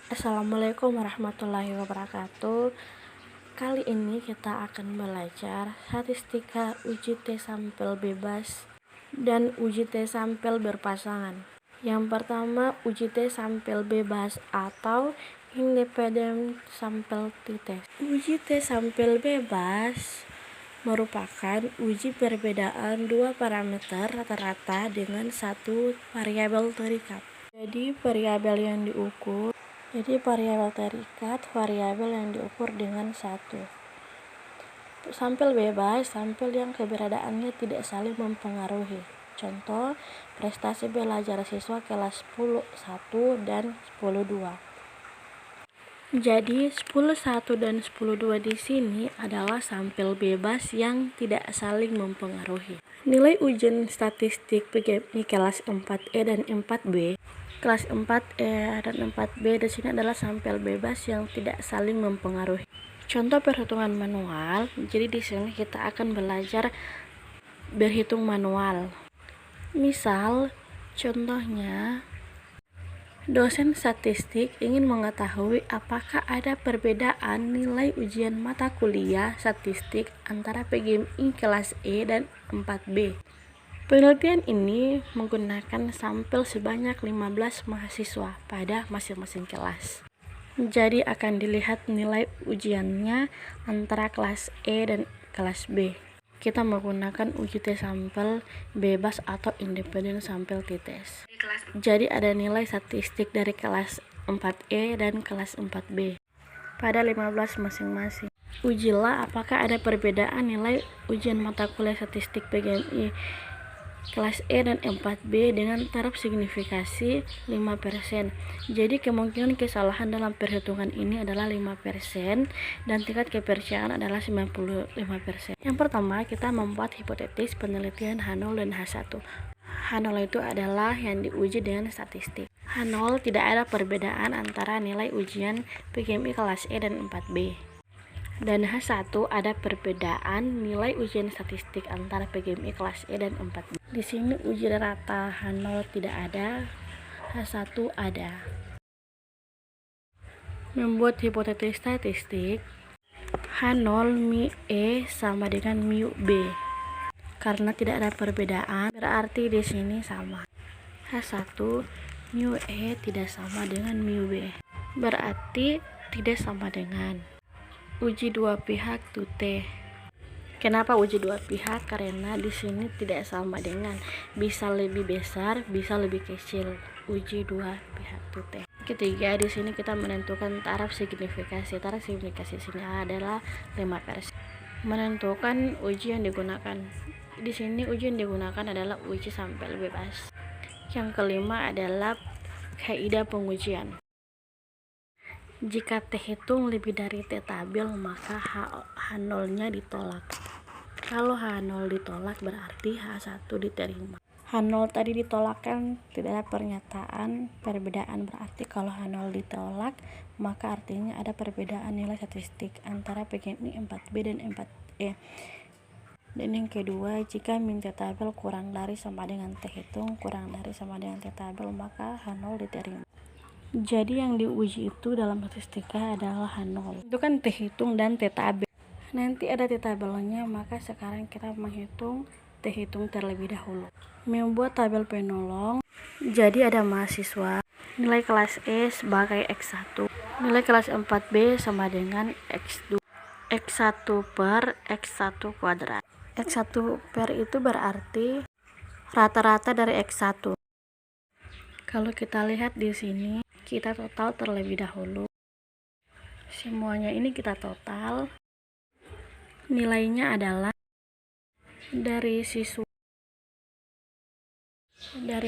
Assalamualaikum warahmatullahi wabarakatuh. Kali ini kita akan belajar statistika uji T sampel bebas dan uji T sampel berpasangan. Yang pertama, uji T sampel bebas atau independent sample t-test. Uji T sampel bebas merupakan uji perbedaan dua parameter rata-rata dengan satu variabel terikat. Jadi variabel terikat, variabel yang diukur dengan satu. Sampel bebas, sampel yang keberadaannya tidak saling mempengaruhi. Contoh, prestasi belajar siswa kelas 10.1 dan 10.2. Jadi 10.1 dan 10.2 di sini adalah sampel bebas yang tidak saling mempengaruhi. Nilai ujian statistik PGMI kelas 4E dan 4B. Kelas 4E dan 4B di sini adalah sampel bebas yang tidak saling mempengaruhi. Contoh perhitungan manual. Jadi di sini kita akan belajar berhitung manual. Misal, contohnya dosen statistik ingin mengetahui apakah ada perbedaan nilai ujian mata kuliah statistik antara PGMI kelas E dan 4B. Penelitian ini menggunakan sampel sebanyak 15 mahasiswa pada masing-masing kelas. Jadi akan dilihat nilai ujiannya antara kelas E dan kelas B. Kita menggunakan uji T sampel bebas atau independent sample t-test. Jadi ada nilai statistik dari kelas 4E dan kelas 4B pada 15 masing-masing. Ujilah apakah ada perbedaan nilai ujian mata kuliah statistik PGMI kelas E dan 4B dengan taraf signifikasi 5%. Jadi kemungkinan kesalahan dalam perhitungan ini adalah 5% dan tingkat kepercayaan adalah 95%. Yang pertama, kita membuat hipotesis penelitian H0 dan H1. H0 itu adalah yang diuji dengan statistik. H0 tidak ada perbedaan antara nilai ujian PGMI kelas E dan 4B. Dan H1 ada perbedaan nilai ujian statistik antara PGMI kelas E dan 4B. Di sini uji rata H0 tidak ada, H1 ada. Membuat hipotesis statistik, H0 mu E sama dengan mu B. Karena tidak ada perbedaan, berarti di sini sama. H1 mu E tidak sama dengan mu B. Berarti tidak sama dengan uji dua pihak T. Kenapa uji dua pihak? Karena di sini tidak sama dengan, bisa lebih besar, bisa lebih kecil. Uji dua pihak T. Ketiga, di sini kita menentukan taraf signifikasi. Taraf signifikasi sini adalah 5%. Menentukan uji yang digunakan. Di sini uji yang digunakan adalah uji sampel bebas. Yang kelima adalah kaidah pengujian. Jika T hitung lebih dari T tabel, maka H0-nya ditolak. Kalau H0 ditolak, berarti H1 diterima. H0 tadi ditolakkan, tidak ada pernyataan perbedaan. Berarti kalau H0 ditolak, maka artinya ada perbedaan nilai statistik antara PGMI 4B dan 4E. Dan yang kedua, jika min T tabel kurang dari sama dengan T hitung, kurang dari sama dengan T tabel, maka H0 diterima. Jadi yang diuji itu dalam statistika adalah H0. Itu kan T hitung dan T tabel. Nanti ada T tabelnya, maka sekarang kita menghitung T hitung terlebih dahulu. Membuat tabel penolong. Jadi ada mahasiswa, nilai kelas E sebagai X1, nilai kelas 4B sama dengan X2, X1 per X1 kuadrat. X1 per itu berarti rata-rata dari X1. Kalau kita lihat di sini, kita total terlebih dahulu. Semuanya ini kita total. Nilainya adalah dari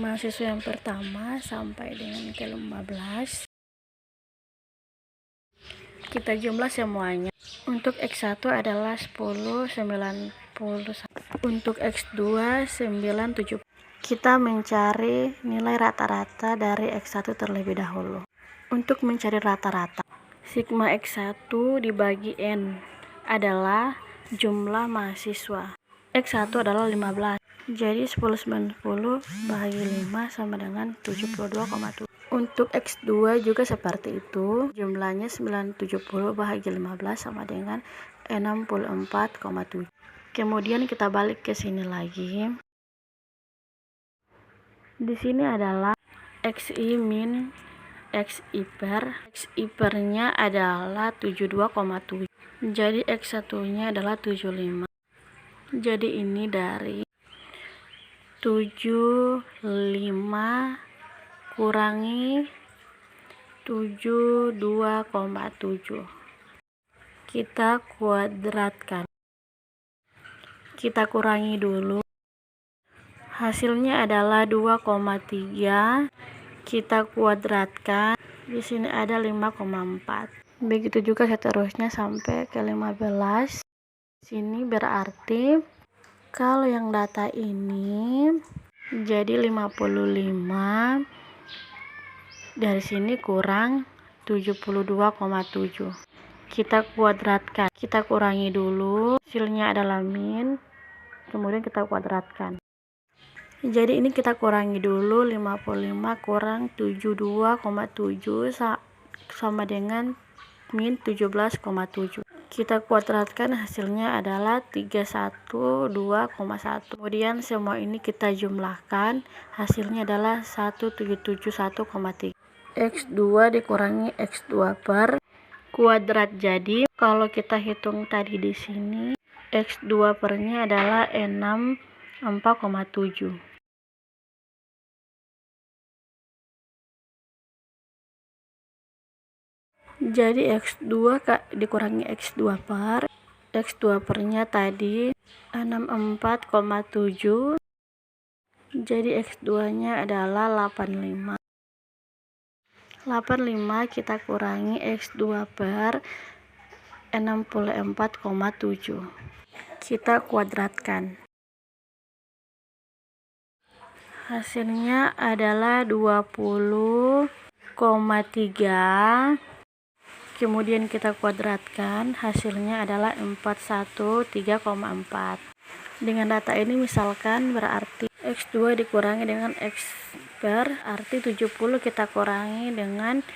mahasiswa yang pertama sampai dengan ke-15. Kita jumlah semuanya. Untuk X1 adalah 10, 91. Untuk X2 970. Kita mencari nilai rata-rata dari X1 terlebih dahulu. Untuk mencari rata-rata, sigma X1 dibagi N adalah jumlah mahasiswa. X1 adalah 15. Jadi 10/90 bahagi 5 sama dengan 72,7. Untuk X2 juga seperti itu, jumlahnya 970 bahagi 15 sama dengan 64,7. Kemudian kita balik ke sini lagi. Di sini adalah XI min XI per-nya adalah 72,7. Jadi X1-nya adalah 75. Jadi ini dari 75 kurangi 72,7. Kita kuadratkan. Kita kurangi dulu. Hasilnya adalah 2,3. Kita kuadratkan. Di sini ada 5,4. Begitu juga seterusnya sampai ke 15. Sini berarti kalau yang data ini jadi 55, dari sini kurang 72,7. Kita kuadratkan. Kita kurangi dulu. Hasilnya adalah min. Kemudian kita kuadratkan. Jadi ini kita kurangi dulu, 55 kurang 72,7 sama dengan min 17,7. Kita kuadratkan, hasilnya adalah 312,1. Kemudian semua ini kita jumlahkan, hasilnya adalah 1771,3. X2 dikurangi X2 per kuadrat. Jadi kalau kita hitung tadi di sini, X2 per-nya adalah 64,7. Jadi X2 dikurangi X2 per, X2 per-nya tadi 64,7. Jadi X2-nya adalah 85. 85 kita kurangi X2 per 64,7. Kita kuadratkan. Hasilnya adalah 20,3. Kemudian kita kuadratkan, hasilnya adalah 413,4. Dengan data ini misalkan berarti X2 dikurangi dengan X per arti 70 kita kurangi dengan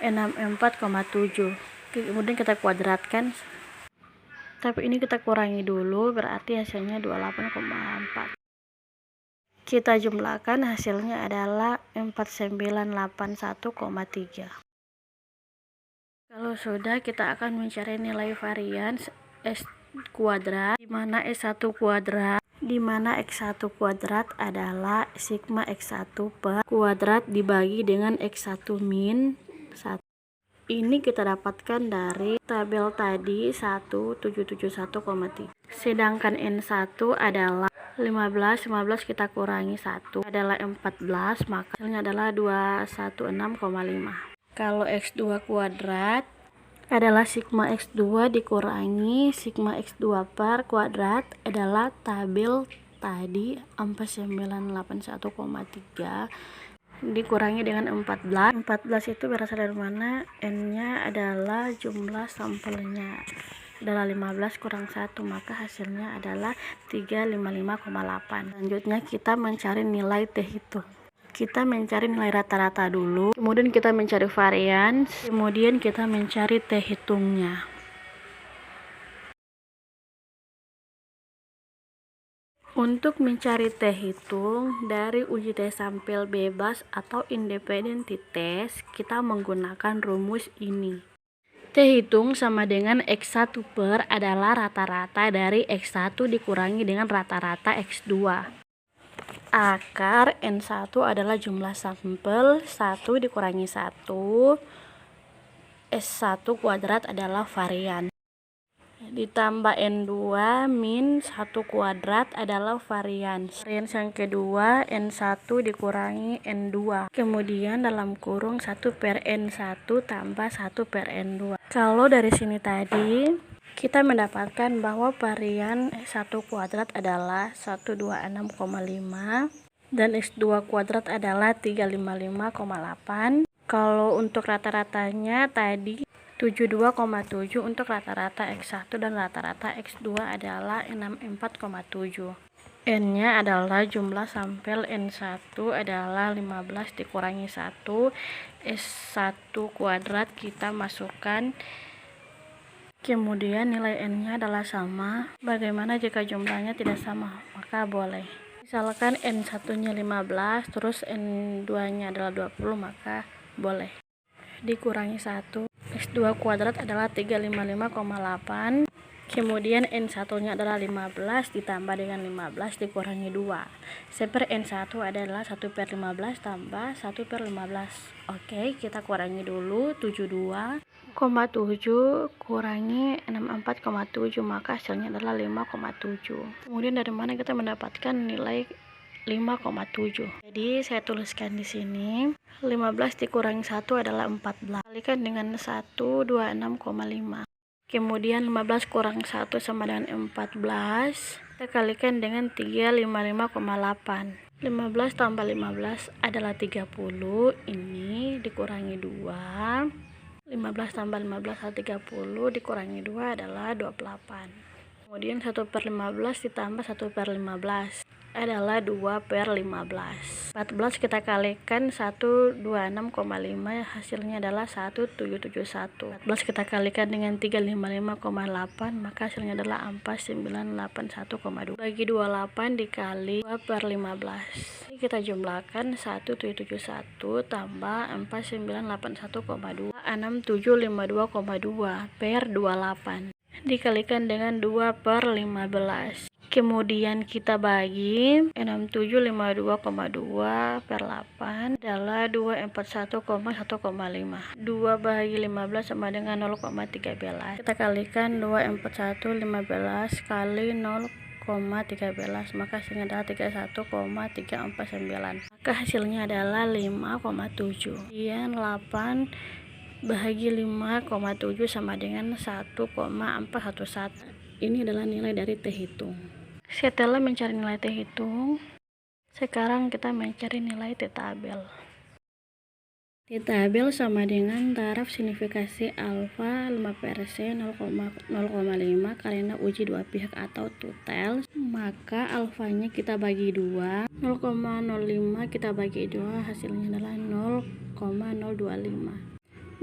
64,7. Kemudian kita kuadratkan. Tapi ini kita kurangi dulu, berarti hasilnya 28,4. Kita jumlahkan, hasilnya adalah 4981,3. Kalau sudah, kita akan mencari nilai varian S kuadrat, di mana S1 kuadrat adalah sigma X1 per kuadrat dibagi dengan X1 min 1. Ini kita dapatkan dari tabel tadi 1771,3. Sedangkan N1 adalah 15 kita kurangi 1 adalah 14, maka hasilnya adalah 216,5. Kalau X2 kuadrat adalah sigma X2 dikurangi sigma X2 per kuadrat adalah tabel tadi 4981,3 dikurangi dengan 14. 14 itu berasal dari mana? N-nya adalah jumlah sampelnya adalah 15 kurang 1, maka hasilnya adalah 355,8. Selanjutnya kita mencari nilai T hitung. Kita mencari nilai rata-rata dulu, kemudian kita mencari varian, kemudian kita mencari T hitungnya. Untuk mencari T hitung dari uji T sampel bebas atau independent t-test, kita menggunakan rumus ini. T hitung sama dengan X1 per adalah rata-rata dari X1 dikurangi dengan rata-rata X2. Akar N1 adalah jumlah sampel, 1 dikurangi 1. S1 kuadrat adalah varian. Ditambah N2 min 1 kuadrat adalah varian. Varian yang kedua N1 dikurangi N2. Kemudian dalam kurung 1 per N1 tambah 1 per N2. Kalau dari sini tadi kita mendapatkan bahwa varian S1 kuadrat adalah 126,5 dan S2 kuadrat adalah 355,8. Kalau untuk rata-ratanya tadi 72,7 untuk rata-rata X1 dan rata-rata X2 adalah 64,7. N-nya adalah jumlah sampel N1 adalah 15 dikurangi 1 S1 kuadrat kita masukkan, kemudian nilai N-nya adalah sama. Bagaimana jika jumlahnya tidak sama? Maka boleh. Misalkan N1-nya 15 terus N2-nya adalah 20, maka boleh. Dikurangi 1 S2 kuadrat adalah 355,8. Kemudian N1-nya adalah 15 ditambah dengan 15 dikurangi 2. Seper N1 adalah 1/15 tambah 1/15. Oke, kita kurangi dulu. 72,7 kurangi 64,7, maka hasilnya adalah 5,7. Kemudian dari mana kita mendapatkan nilai 5,7? Jadi saya tuliskan di sini 15 dikurangi 1 adalah 14. Kalikan dengan 126,5. Kemudian 15 kurang 1 sama dengan 14. Kita kalikan dengan 355,8. 15 tambah 15 adalah 30. Ini dikurangi 2. 15 tambah 15 adalah 30. Dikurangi 2 adalah 28. Kemudian 1/15 ditambah 1/15 adalah 2/15. 14 kita kalikan 126,5, hasilnya adalah 1771. 14 kita kalikan dengan 355,8, maka hasilnya adalah 4981,2. Bagi 28 dikali 2/15. Ini kita jumlahkan 1771 tambah 4981,2, 6752,2 per 28. Dikalikan dengan 2/15. Kemudian kita bagi 6752,2 per 8 adalah 241,1,5. 2 bagi 15 sama dengan 0,13. Kita kalikan 241,15 kali 0,13, maka hasilnya adalah 31,349. Maka hasilnya adalah 5,7. Kemudian 8 bahagi 5,7 sama dengan 1,411. Ini adalah nilai dari T hitung. Setelah mencari nilai T hitung, sekarang kita mencari nilai T tabel. T tabel sama dengan taraf signifikasi alfa 5% 0,5 karena uji dua pihak atau two tails. Maka alfanya kita bagi 2, 0,05 kita bagi 2, hasilnya adalah 0,025.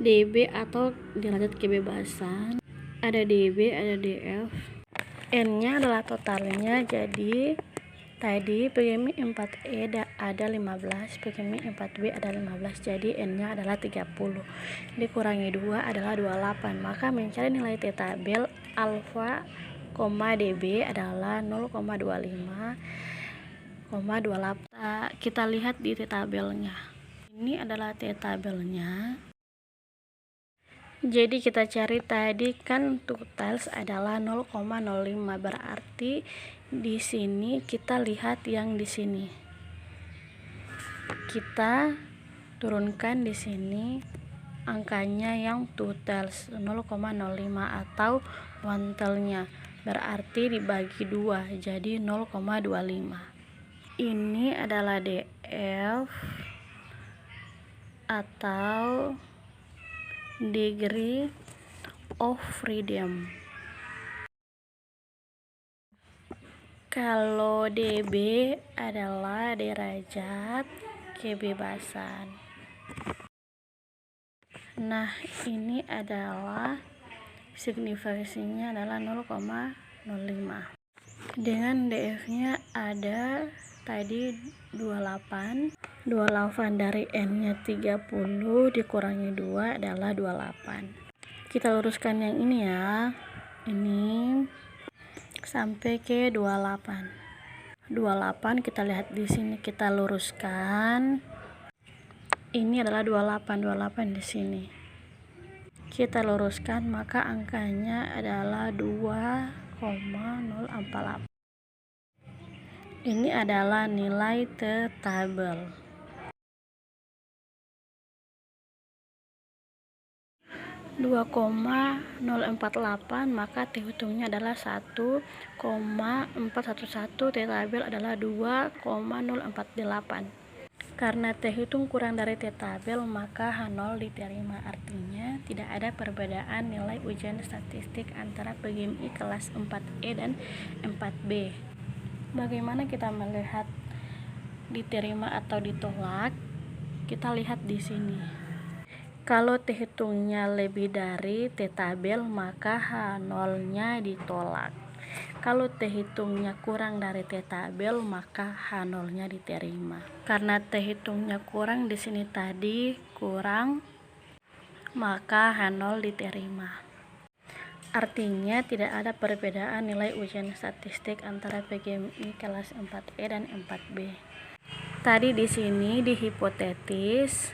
DB atau derajat kebebasan, ada DB, ada DF. N-nya adalah totalnya, jadi tadi PGMI 4E ada 15, PGMI 4B ada 15, jadi N-nya adalah 30. Dikurangi 2 adalah 28, maka mencari nilai T tabel alfa, DB adalah 0,25,28. Kita lihat di T tabelnya. Ini adalah T tabelnya. Jadi kita cari tadi kan two tails adalah 0,05, berarti di sini kita lihat yang di sini. Kita turunkan di sini angkanya yang two tails 0,05 atau one tailnya, berarti dibagi 2 jadi 0,25. Ini adalah DF atau degree of freedom. Kalau DB adalah derajat kebebasan. Nah, ini adalah signifikasinya adalah 0,05. Dengan DF-nya ada tadi 28 dari N-nya 30 dikurangi 2 adalah 28. Kita luruskan yang ini ya. Ini sampai ke 28. 28 kita lihat di sini, kita luruskan. Ini adalah 28 di sini. Kita luruskan, maka angkanya adalah 2,048. Ini adalah nilai T tabel. (2,048), maka T hitungnya adalah 1,411. T tabel adalah 2,048. Karena T hitung kurang dari T tabel, maka H0 diterima. Artinya tidak ada perbedaan nilai ujian statistik antara PGMI kelas 4E dan 4B. Bagaimana kita melihat diterima atau ditolak? Kita lihat di sini. Kalau T hitungnya lebih dari T tabel, maka H0-nya ditolak. Kalau T hitungnya kurang dari T tabel, maka H0-nya diterima. Karena T hitungnya kurang di sini tadi kurang, maka H0 diterima. Artinya tidak ada perbedaan nilai ujian statistik antara PGMI kelas 4E dan 4B. Tadi di sini di hipotetis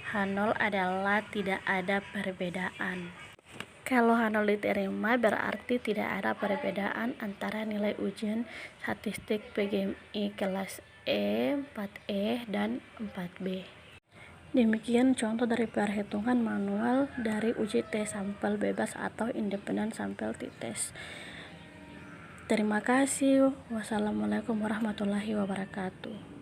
H0 adalah tidak ada perbedaan. Kalau H0 diterima berarti tidak ada perbedaan antara nilai ujian statistik PGMI kelas E, 4E, dan 4B. Demikian contoh dari perhitungan manual dari uji tes sampel bebas atau independent sample t-test. Terima kasih. Wassalamualaikum warahmatullahi wabarakatuh.